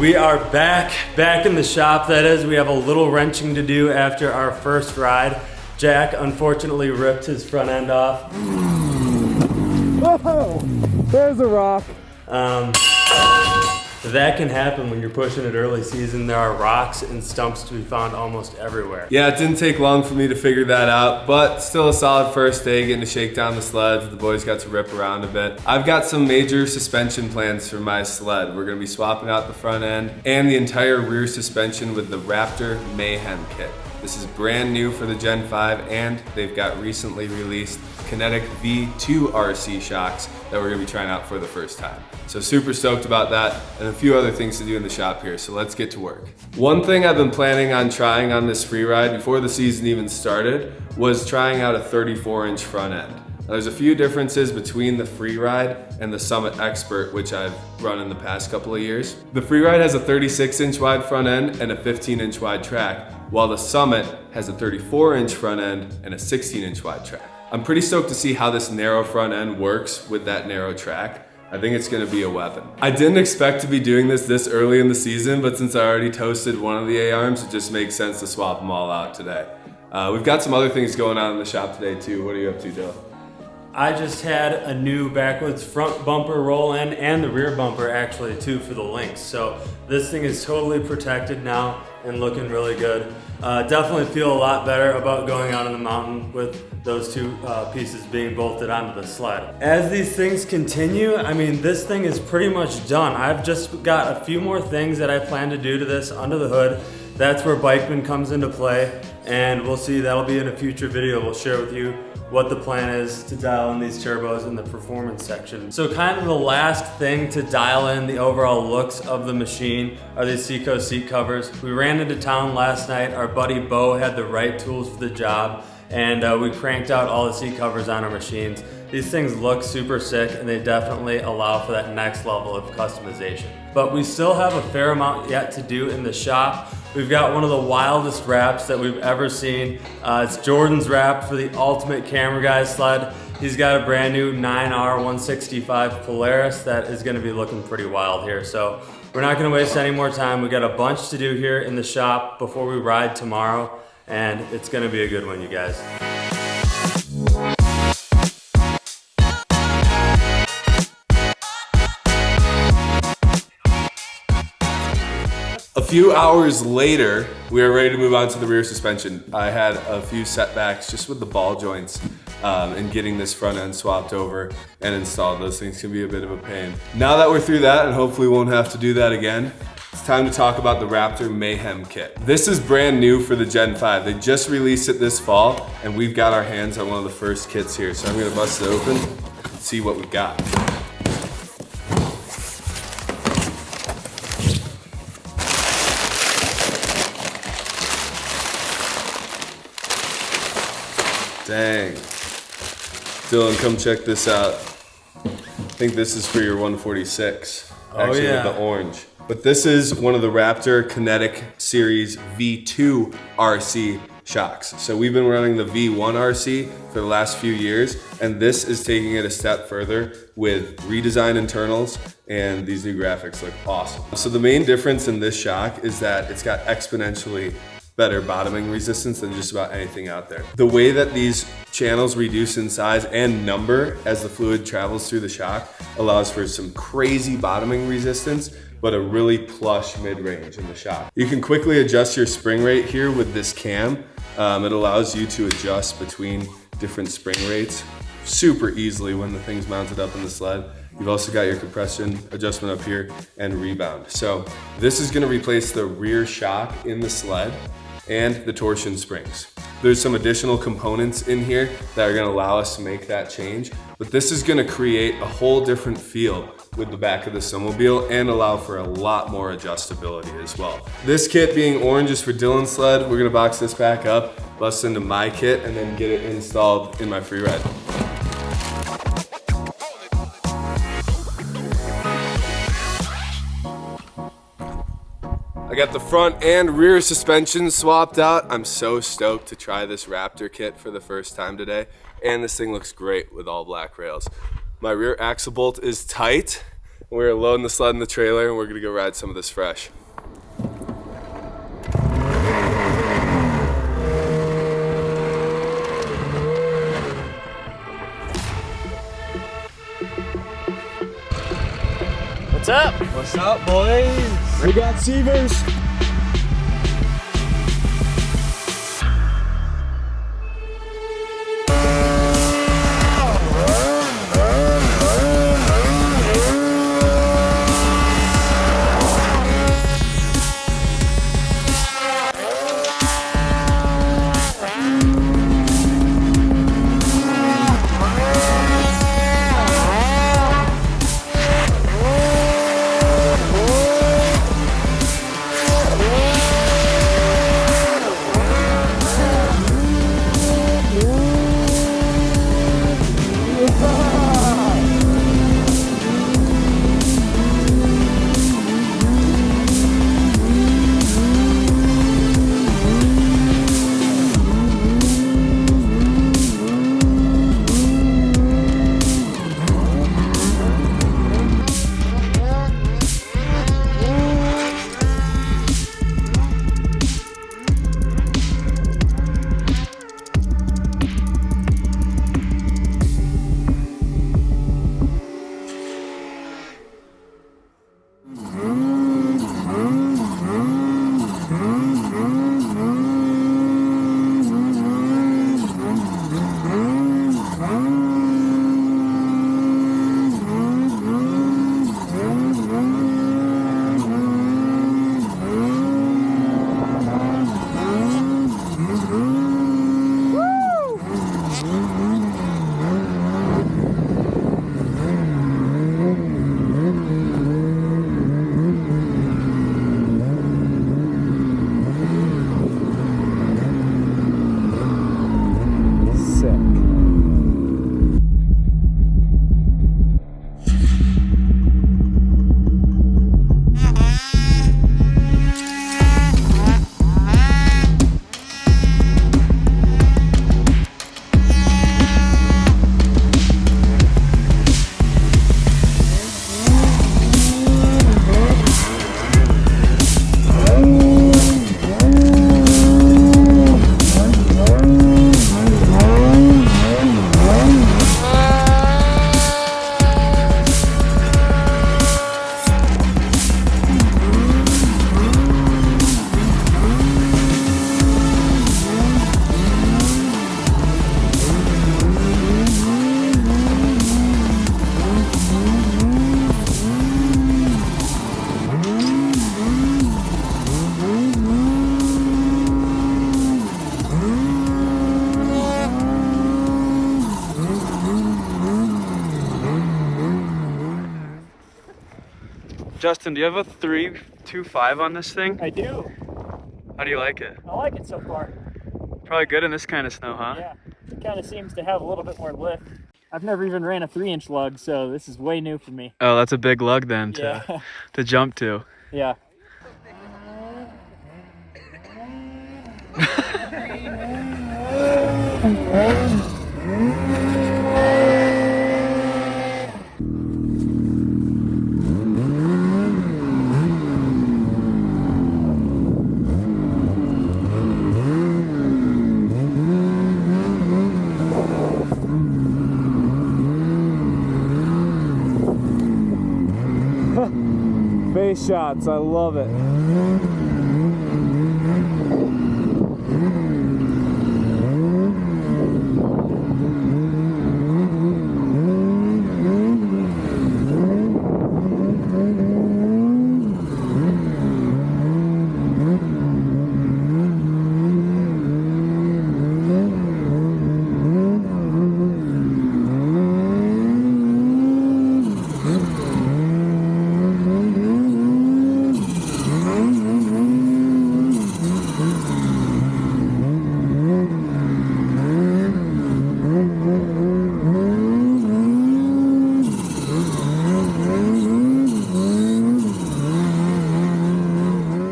We are back in the shop, that is. We have a little wrenching to do after our first ride. Jack unfortunately ripped his front end off. Whoa, there's a rock. That can happen when you're pushing it early season. There are rocks and stumps to be found almost everywhere. Yeah, it didn't take long for me to figure that out, but still a solid first day getting to shake down the sleds. The boys got to rip around a bit. I've got some major suspension plans for my sled. We're gonna be swapping out the front end and the entire rear suspension with the Raptor Mayhem kit. This is brand new for the Gen 5, and they've got recently released Kinetic V2 RC shocks that we're gonna be trying out for the first time. So super stoked about that, and a few other things to do in the shop here, so let's get to work. One thing I've been planning on trying on this Freeride before the season even started was trying out a 34-inch front end. Now, there's a few differences between the Freeride and the Summit Expert, which I've run in the past couple of years. The Freeride has a 36-inch wide front end and a 15-inch wide track, while the Summit has a 34-inch front end and a 16-inch wide track. I'm pretty stoked to see how this narrow front end works with that narrow track. I think it's gonna be a weapon. I didn't expect to be doing this early in the season, but since I already toasted one of the A-arms, it just makes sense to swap them all out today. We've got some other things going on in the shop today too. What are you up to, Joe? I just had a new backwards front bumper roll in and the rear bumper actually too for the Lynx. So this thing is totally protected now and looking really good. Definitely feel a lot better about going out on the mountain with those two pieces being bolted onto the sled. As these things continue, I mean, this thing is pretty much done. I've just got a few more things that I plan to do to this under the hood. That's where Bikeman comes into play, and we'll see, that'll be in a future video. We'll share with you what the plan is to dial in these turbos in the performance section. So kind of the last thing to dial in the overall looks of the machine are these Seacoast seat covers. We ran into town last night. Our buddy Bo had the right tools for the job, and we cranked out all the seat covers on our machines. These things look super sick, and they definitely allow for that next level of customization. But we still have a fair amount yet to do in the shop. We've got one of the wildest wraps that we've ever seen. It's Jordan's wrap for the ultimate camera guy sled. He's got a brand new 9R 165 Polaris that is gonna be looking pretty wild here. So we're not gonna waste any more time. We got a bunch to do here in the shop before we ride tomorrow, and it's gonna be a good one, you guys. A few hours later, we are ready to move on to the rear suspension. I had a few setbacks just with the ball joints and getting this front end swapped over and installed. Those things can be a bit of a pain. Now that we're through that and hopefully won't have to do that again, it's time to talk about the Raptor Mayhem kit. This is brand new for the Gen 5. They just released it this fall, and we've got our hands on one of the first kits here. So I'm gonna bust it open and see what we've got. Dang. Dylan, come check this out. I think this is for your 146. Actually, yeah. With the orange. But this is one of the Raptor Kinetic Series V2 RC shocks. So we've been running the V1 RC for the last few years, and this is taking it a step further with redesigned internals, and these new graphics look awesome. So the main difference in this shock is that it's got exponentially better bottoming resistance than just about anything out there. The way that these channels reduce in size and number as the fluid travels through the shock allows for some crazy bottoming resistance, but a really plush mid-range in the shock. You can quickly adjust your spring rate here with this cam. It allows you to adjust between different spring rates super easily when the thing's mounted up in the sled. You've also got your compression adjustment up here and rebound. So this is gonna replace the rear shock in the sled and the torsion springs. There's some additional components in here that are gonna allow us to make that change, but this is gonna create a whole different feel with the back of the snowmobile and allow for a lot more adjustability as well. This kit being orange is for Dylan's sled. We're gonna box this back up, bust into my kit, and then get it installed in my Freeride. I got the front and rear suspension swapped out. I'm so stoked to try this Raptor kit for the first time today. And this thing looks great with all black rails. My rear axle bolt is tight. We're loading the sled in the trailer and we're gonna go ride some of this fresh. What's up? What's up, boys? We got Seavers. Justin, do you have a 3.25 on this thing? I do. How do you like it? I like it so far. Probably good in this kind of snow, huh? Yeah, it kind of seems to have a little bit more lift. I've never even ran a 3-inch lug, so this is way new for me. Oh, that's a big lug then Yeah. to jump to. Yeah. Face shots, I love it.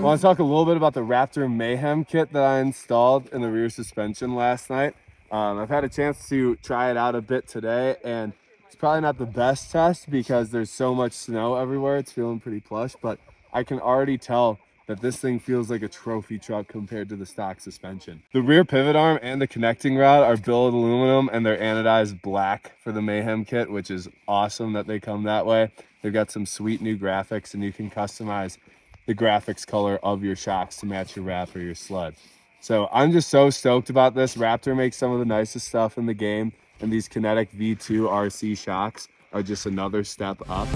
Want to talk a little bit about the Raptor Mayhem kit that I installed in the rear suspension last night. I've had a chance to try it out a bit today, and It's probably not the best test because there's so much snow everywhere. It's feeling pretty plush, but I can already tell that this thing feels like a trophy truck compared to the stock suspension. The rear pivot arm and the connecting rod are billet aluminum and they're anodized black for the Mayhem kit, which is awesome that they come that way. They've got some sweet new graphics and you can customize the graphics color of your shocks to match your wrap or your sled. So I'm just so stoked about this. Raptor makes some of the nicest stuff in the game, and these Kinetic V2 RC shocks are just another step up.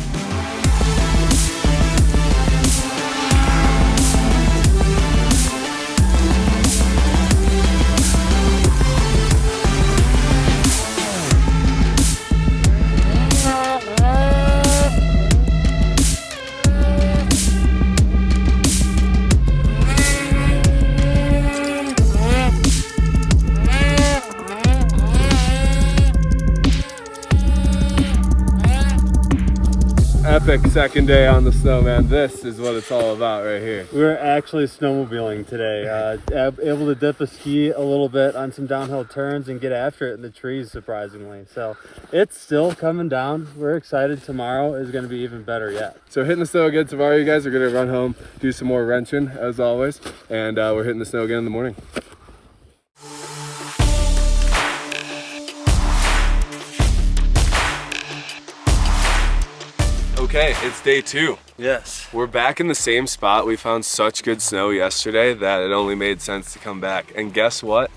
Epic second day on the snow, man. This is what it's all about right here. We were actually snowmobiling today, able to dip a ski a little bit on some downhill turns and get after it in the trees, surprisingly. So it's still coming down. We're excited. Tomorrow is going to be even better yet. So hitting the snow again tomorrow, you guys are going to run home, do some more wrenching as always, and we're hitting the snow again in the morning. Okay, it's day 2. Yes. We're back in the same spot. We found such good snow yesterday that it only made sense to come back. And guess what?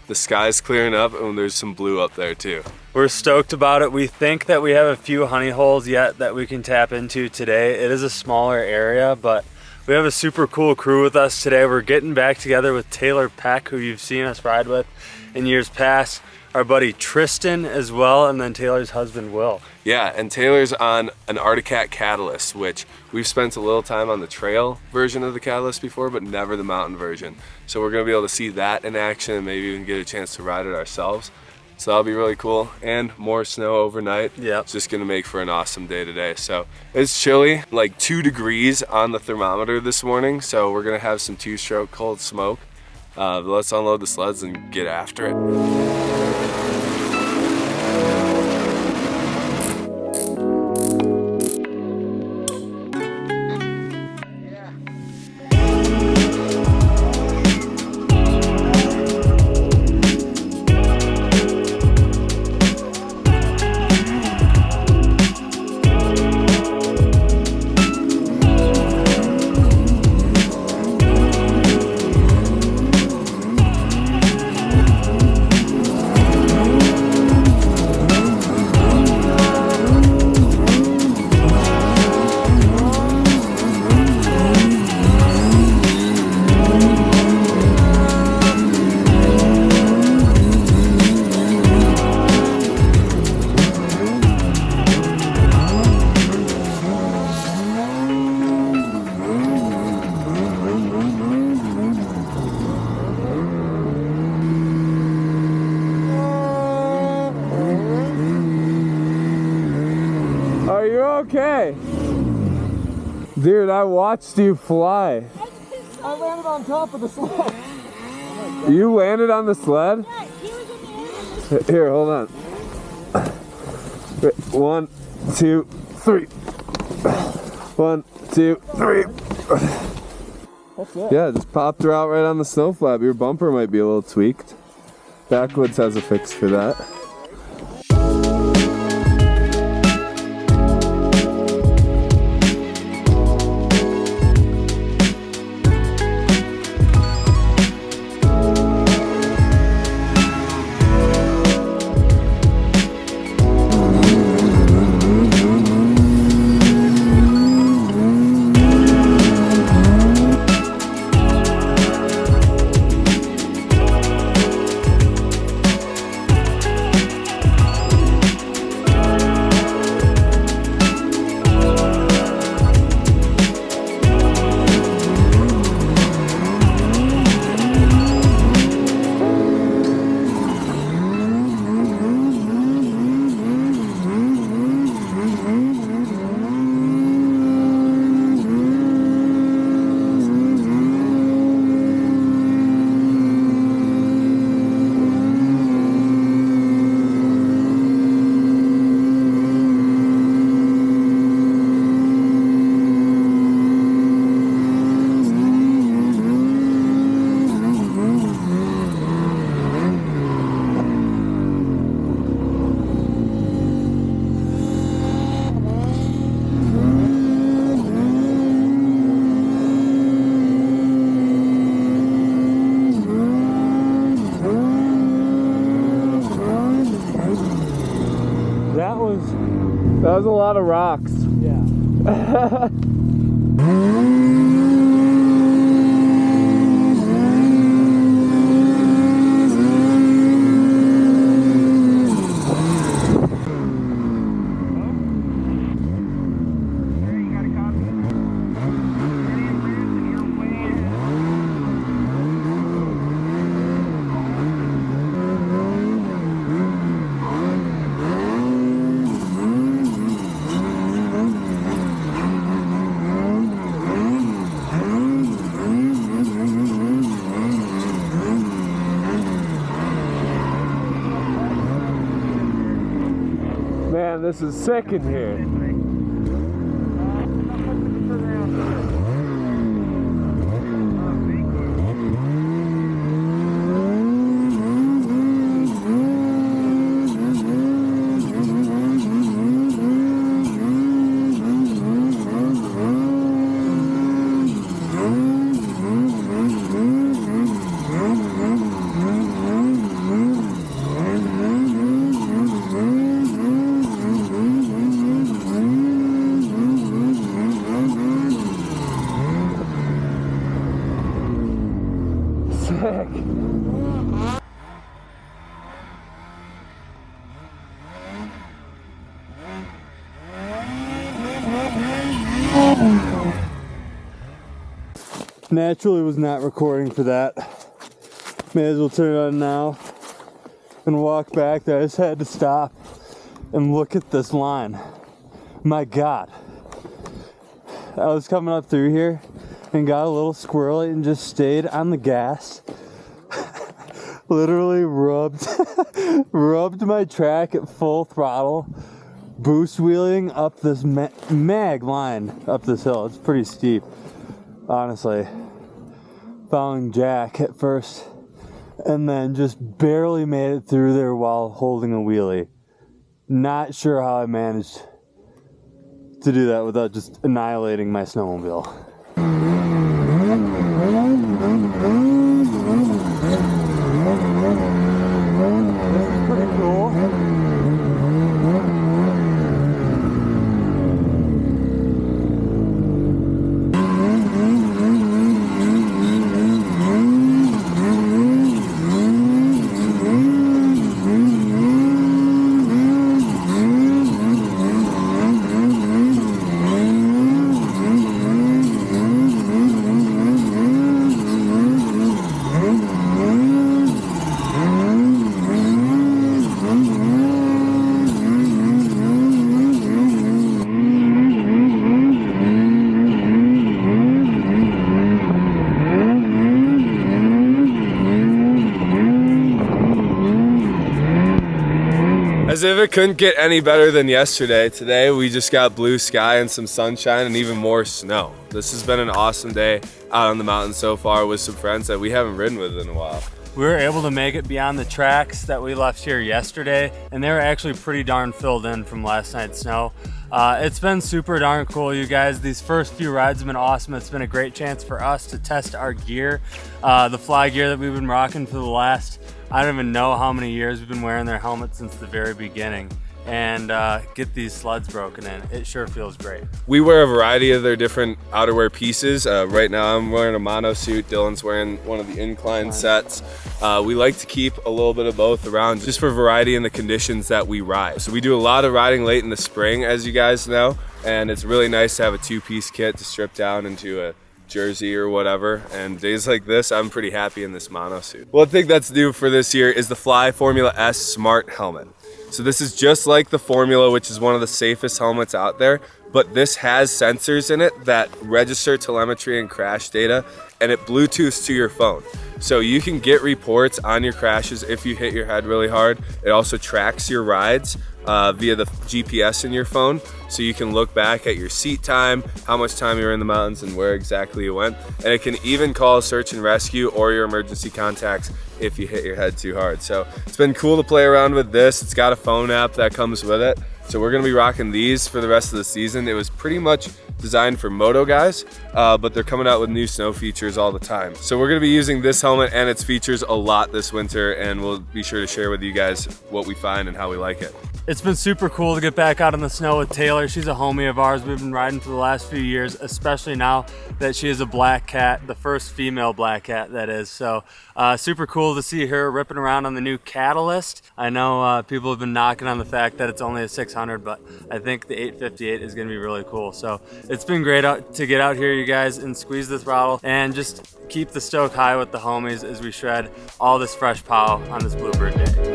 The sky's clearing up and there's some blue up there too. We're stoked about it. We think that we have a few honey holes yet that we can tap into today. It is a smaller area, but we have a super cool crew with us today. We're getting back together with Taylor Peck, who you've seen us ride with in years past. Our buddy Tristan as well, and then Taylor's husband Will. Yeah, and Taylor's on an Articat Catalyst, which we've spent a little time on the trail version of the Catalyst before, but never the mountain version. So we're gonna be able to see that in action and maybe even get a chance to ride it ourselves. So that'll be really cool. And more snow overnight. Yeah. It's just gonna make for an awesome day today. So it's chilly, like 2 degrees on the thermometer this morning. So we're gonna have some 2-stroke cold smoke. But let's unload the sleds and get after it. Are you okay? Dude, I watched you fly. I landed on top of the sled. You landed on the sled? Yeah, he was in the air. Here, hold on. 1, 2, 3. 1, 2, 3. That's it. Yeah, just popped her out right on the snow flap. Your bumper might be a little tweaked. Backwoods has a fix for that. That was a lot of rocks. Yeah. Man, this is sick in here. Naturally was not recording for that. May as well turn it on now and walk back there. I just had to stop and look at this line. My God. I was coming up through here and got a little squirrely and just stayed on the gas. Literally rubbed my track at full throttle, boost wheeling up this mag line up this hill. It's pretty steep, honestly. Following Jack at first, and then just barely made it through there while holding a wheelie. Not sure how I managed to do that without just annihilating my snowmobile. Pretty cool. As if it couldn't get any better than yesterday, today we just got blue sky and some sunshine and even more snow. This has been an awesome day out on the mountain so far with some friends that we haven't ridden with in a while. We were able to make it beyond the tracks that we left here yesterday, and they were actually pretty darn filled in from last night's snow. It's been super darn cool, you guys. These first few rides have been awesome. It's been a great chance for us to test our gear, the fly gear that we've been rocking for the last, I don't even know how many years we've been wearing their helmets since the very beginning, and get these sleds broken in. It sure feels great. We wear a variety of their different outerwear pieces. Right now I'm wearing a mono suit. Dylan's wearing one of the incline sets. We like to keep a little bit of both around just for variety in the conditions that we ride. So we do a lot of riding late in the spring, as you guys know, and it's really nice to have a two-piece kit to strip down into a jersey or whatever, and days like this I'm pretty happy in this mono suit. One thing that's new for this year is the Fly Formula S Smart Helmet. So this is just like the Formula, which is one of the safest helmets out there, but this has sensors in it that register telemetry and crash data, and it Bluetooths to your phone. So you can get reports on your crashes if you hit your head really hard. It also tracks your rides via the GPS in your phone, so you can look back at your seat time, how much time you were in the mountains, and where exactly you went. And it can even call search and rescue or your emergency contacts if you hit your head too hard. So it's been cool to play around with this. It's got a phone app that comes with it. So we're gonna be rocking these for the rest of the season. It was pretty much designed for moto guys, but they're coming out with new snow features all the time. So we're gonna be using this helmet and its features a lot this winter, and we'll be sure to share with you guys what we find and how we like it. It's been super cool to get back out in the snow with Taylor. She's a homie of ours. We've been riding for the last few years, especially now that she is a black cat, the first female black cat that is. So super cool to see her ripping around on the new Catalyst. I know people have been knocking on the fact that it's only a 600, but I think the 858 is gonna be really cool. So it's been great to get out here, you guys, and squeeze the throttle and just keep the stoke high with the homies as we shred all this fresh POW on this Bluebird day.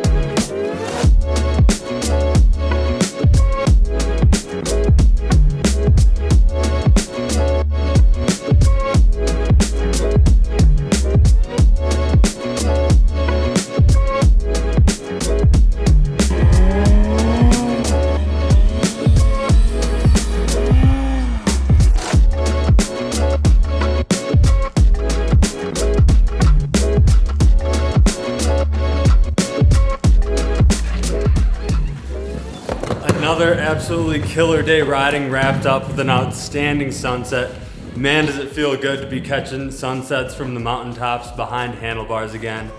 Another absolutely killer day riding, wrapped up with an outstanding sunset. Man, does it feel good to be catching sunsets from the mountaintops behind handlebars again.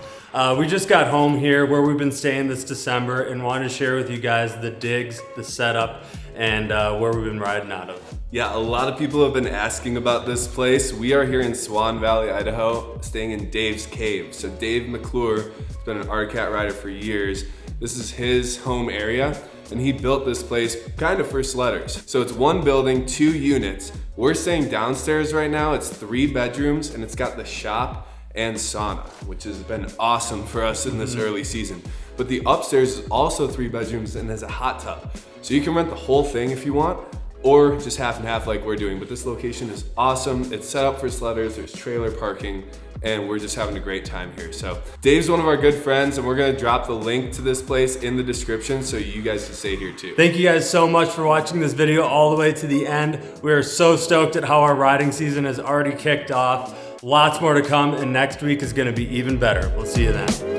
We just got home here where we've been staying this December and wanted to share with you guys the digs, the setup, and where we've been riding out of. Yeah, a lot of people have been asking about this place. We are here in Swan Valley, Idaho, staying in Dave's Cave. So Dave McClure has been an RCAT rider for years. This is his home area, and he built this place kind of for sledders. So it's one building, 2 units. We're staying downstairs right now. It's 3 bedrooms, and it's got the shop and sauna, which has been awesome for us in this early season. But the upstairs is also 3 bedrooms and has a hot tub. So you can rent the whole thing if you want, or just half and half like we're doing. But this location is awesome. It's set up for sledders, there's trailer parking, and we're just having a great time here. So Dave's one of our good friends, and we're gonna drop the link to this place in the description so you guys can stay here too. Thank you guys so much for watching this video all the way to the end. We are so stoked at how our riding season has already kicked off. Lots more to come, and next week is gonna be even better. We'll see you then.